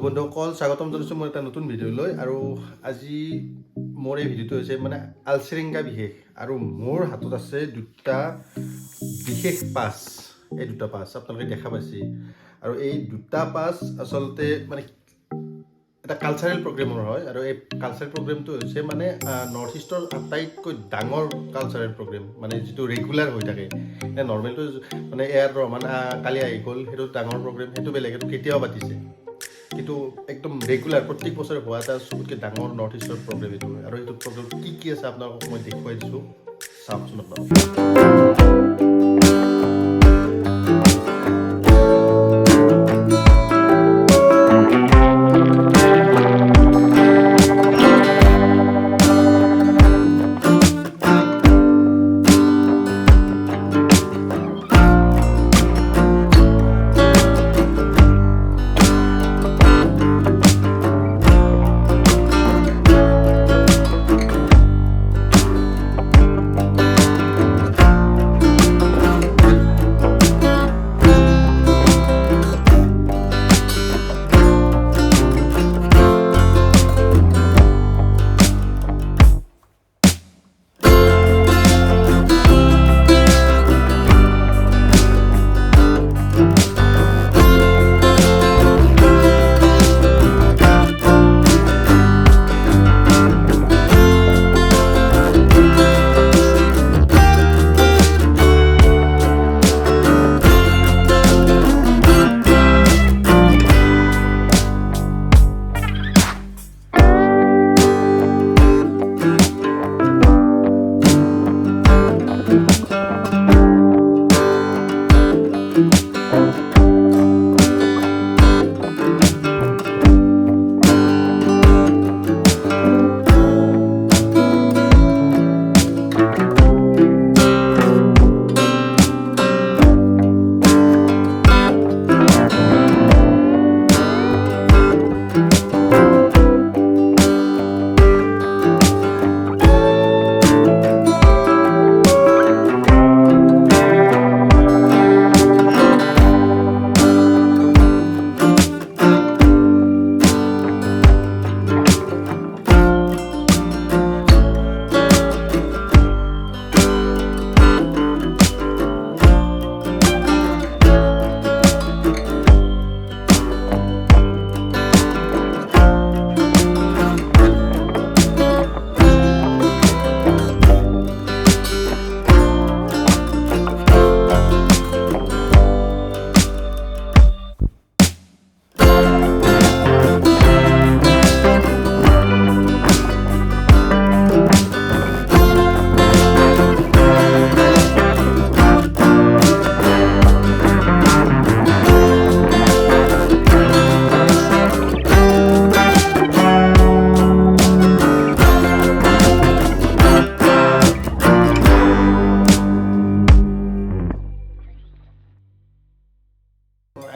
বন্ধুসকল স্বাগতম জনাইছোঁ মোৰ এটা নতুন ভিডিঅ'লৈ আৰু আজি মোৰ এই ভিডিঅ'টো হৈছে মানে আলচিৰিংগা বিশেষ আৰু মোৰ হাতত আছে দুটা বিশেষ পাছ। এই দুটা পাছ আপোনালোকে দেখা পাইছে আৰু এই দুটা পাছ আচলতে মানে এটা কালচাৰেল প্ৰগ্ৰেমৰ হয় আৰু এই কালচাৰেল প্ৰগ্ৰেমটো হৈছে মানে নৰ্থ ইষ্টৰ আটাইতকৈ ডাঙৰ কালচাৰেল প্ৰগ্ৰেম, মানে যিটো ৰেগুলাৰ হৈ থাকে। নৰ্মেলটো মানে এয়াৰ ৰহমান কালি আহি গ'ল, সেইটো ডাঙৰ প্ৰগ্ৰেম, সেইটো বেলেগ, সেইটো কেতিয়াও পাতিছে, কিন্তু একদম ৰেগুলাৰ প্ৰত্যেক বছৰে হোৱা এটা চবতকৈ ডাঙৰ নৰ্থ ইষ্টৰ প্ৰগ্ৰেম এইটো। আৰু এইটো প্ৰগ্ৰেম কি আছে আপোনালোকক মই দেখুৱাই দিছোঁ, চাওকচোন আপোনালোকে।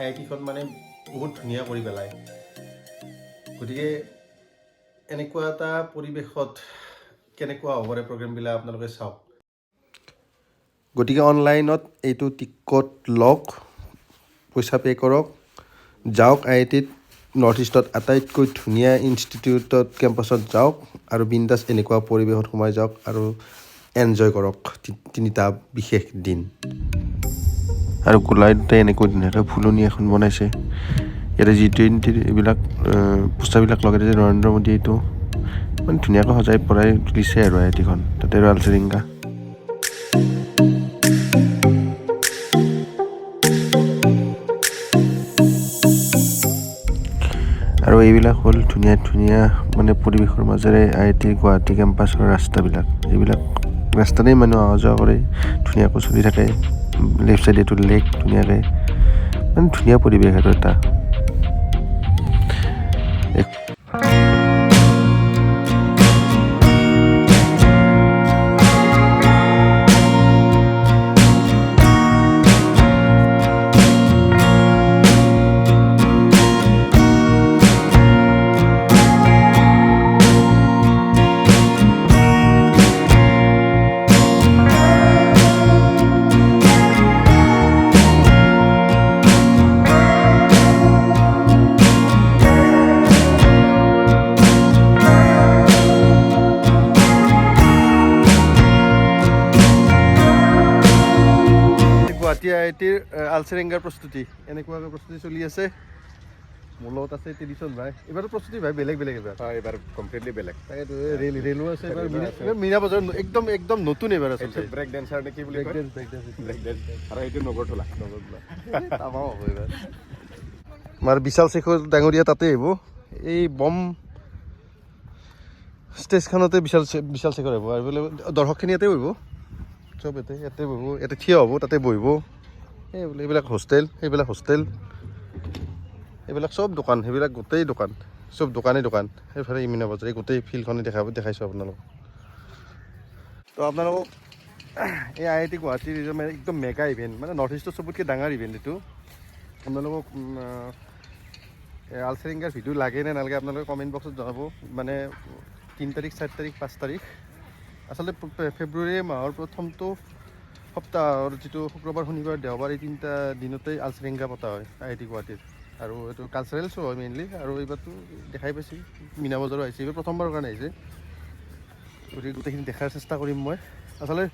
আইআইটিখন মানে বহুত ধুনীয়া কৰি পেলায়, গতিকে এনেকুৱা এটা পৰিৱেশত কেনেকুৱা হ'ব পাৰে প্ৰগ্ৰেমবিলাক আপোনালোকে চাওক। গতিকে অনলাইনত এইটো টিকট লওক, পইচা পে' কৰক, যাওক আইআইটিত, নৰ্থ ইষ্টত আটাইতকৈ ধুনীয়া ইনষ্টিটিউটত কেম্পাছত যাওক আৰু বিন্দাছ এনেকুৱা পৰিৱেশত সোমাই যাওক আৰু এনজয় কৰক তিনিটা বিশেষ দিন। আৰু গোলাঘাটতে এনেকৈ ধুনীয়াকৈ ফুলনি এখন বনাইছে। ইয়াতে G20 এইবিলাক পোষ্টাৰবিলাক লগাই দিছে, নৰেন্দ্ৰ মোদী এইটো মানে ধুনীয়াকৈ সজাই পৰাই তুলিছে আৰু আইআইটিখন। তাতে আৰু আলচিৰিংগা। আৰু এইবিলাক হ'ল ধুনীয়া ধুনীয়া মানে পৰিৱেশৰ মাজেৰে আইআইটি গুৱাহাটী কেম্পাছৰ ৰাস্তাবিলাক। এইবিলাক ৰাস্তাতেই মানুহ অহা যোৱা কৰে, ধুনীয়াকৈ চলি থাকে। লেফ্ট চাইডে এইটো লেক, ধুনীয়াকৈ মানে ধুনীয়া পৰিৱেশ আৰু এটা। IITৰ আলচেৰেংগাৰ প্ৰস্তুতি এনেকুৱাকৈ প্ৰস্তুতি চলি আছে মোৰ লগত আছে টেলিছন ভাই এবাৰ প্ৰস্তুতি ভাই বেলেগ এইবাৰ এইবাৰ কমপ্লিটলি বেলেগ তাকেতো ৰেলো আছে এবাৰ মীনা বজাৰ একদম নতুন এবাৰ আছে ব্ৰেক ডেন্সাৰ নে কি বুলি কয় ব্ৰেক ডেন্স আৰু এইটো নগৰতলা তামাম হ'ব এইবাৰ আমাৰ বিশাল শেখৰ ডাঙৰীয়া তাতে আহিব এই বম ষ্টেজখনতে বিশাল শেখৰ আহিব আৰু বোলে দৰ্শকখিনি ইয়াতে বহিব চব ইয়াতে বহিব ইয়াতে থিয় হ'ব তাতে বহিব এই বোলে এইবিলাক হোষ্টেল এইবিলাক চব দোকান সেইবিলাক গোটেই দোকান চব দোকান সেইফালে মীনা বজাৰ এই গোটেই ফিল্ডখনে দেখাইছোঁ আপোনালোকক তো আপোনালোকক এই IIT গুৱাহাটীৰ একদম মেগা ইভেণ্ট মানে নৰ্থ ইষ্টৰ চবতকৈ ডাঙৰ ইভেণ্ট এইটো আপোনালোকক আলচেৰেংগাৰ ভিডিঅ' লাগে নে নালাগে আপোনালোকে কমেণ্ট বক্সত জনাব মানে 3 তাৰিখ 4 তাৰিখ 5 তাৰিখ আচলতে ফেব্ৰুৱাৰী মাহৰ প্ৰথমটো সপ্তাহৰ যিটো শুক্ৰবাৰ শনিবাৰ দেওবাৰ এই 3টা দিনতেই আলচেৰেংগা পতা হয় IIT গুৱাহাটীত আৰু এইটো কালচাৰেল শ্ব' হয় মেইনলি আৰু এইবাৰতো দেখাই পাইছে মীনা বজাৰো আহিছে এইবাৰ প্ৰথমবাৰৰ কাৰণে আহিছে গতিকে গোটেইখিনি দেখাৰ চেষ্টা কৰিম মই আচলতে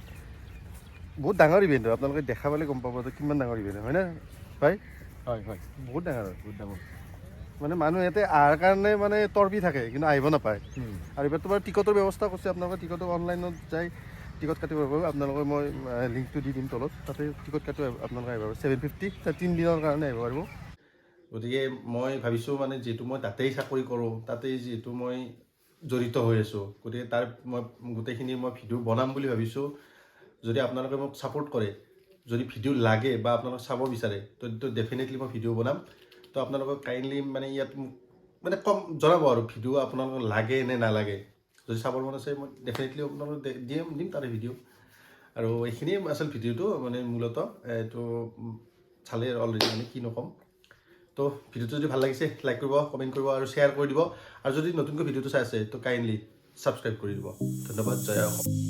বহুত ডাঙৰ ইভেণ্ট হয় আপোনালোকে দেখা পালে গম পাব যে কিমান ডাঙৰ ইভেণ্ট হয় না ভাই হয় বহুত ডাঙৰ মানে মানুহ ইয়াতে অহাৰ কাৰণে মানে তৰ্পি থাকে কিন্তু আহিব নাপায় আৰু এইবাৰ তোমাৰ টিকটৰ ব্যৱস্থা কৰিছে আপোনালোকে টিকট অনলাইনত যাই টিকট কাটিব পাৰিব আপোনালোকে মই লিংকটো দি দিম তলত তাতে টিকট কাটিব আপোনালোকে আহিব পাৰিব 750 3 দিনৰ কাৰণে আহিব পাৰিব গতিকে মই ভাবিছোঁ মানে যিহেতু মই তাতেই চাকৰি কৰোঁ তাতেই যিহেতু মই জড়িত হৈ আছোঁ গতিকে তাৰ মই গোটেইখিনি মই ভিডিঅ' বনাম বুলি ভাবিছোঁ যদি আপোনালোকে মোক ছাপোৰ্ট কৰে যদি ভিডিঅ' লাগে বা আপোনালোকে চাব বিচাৰে তো ডেফিনেটলি মই ভিডিঅ' বনাম তো আপোনালোকক কাইণ্ডলি মানে ইয়াত মানে কম জনাব আৰু ভিডিঅ' আপোনালোকক লাগে নে নালাগে যদি চাবৰ মন আছে মই ডেফিনেটলি আপোনালোকক দিম তাৰে ভিডিঅ' আৰু এইখিনিয়ে আচল ভিডিঅ'টো মানে মূলতঃ এইটো চালে অলৰেডি মানে কি নক'ম তো ভিডিঅ'টো যদি ভাল লাগিছে লাইক কৰিব কমেণ্ট কৰিব আৰু শ্বেয়াৰ কৰি দিব আৰু যদি নতুনকৈ ভিডিঅ'টো চাই আছে তো কাইণ্ডলি ছাবস্ক্ৰাইব কৰি দিব ধন্যবাদ জয় অসম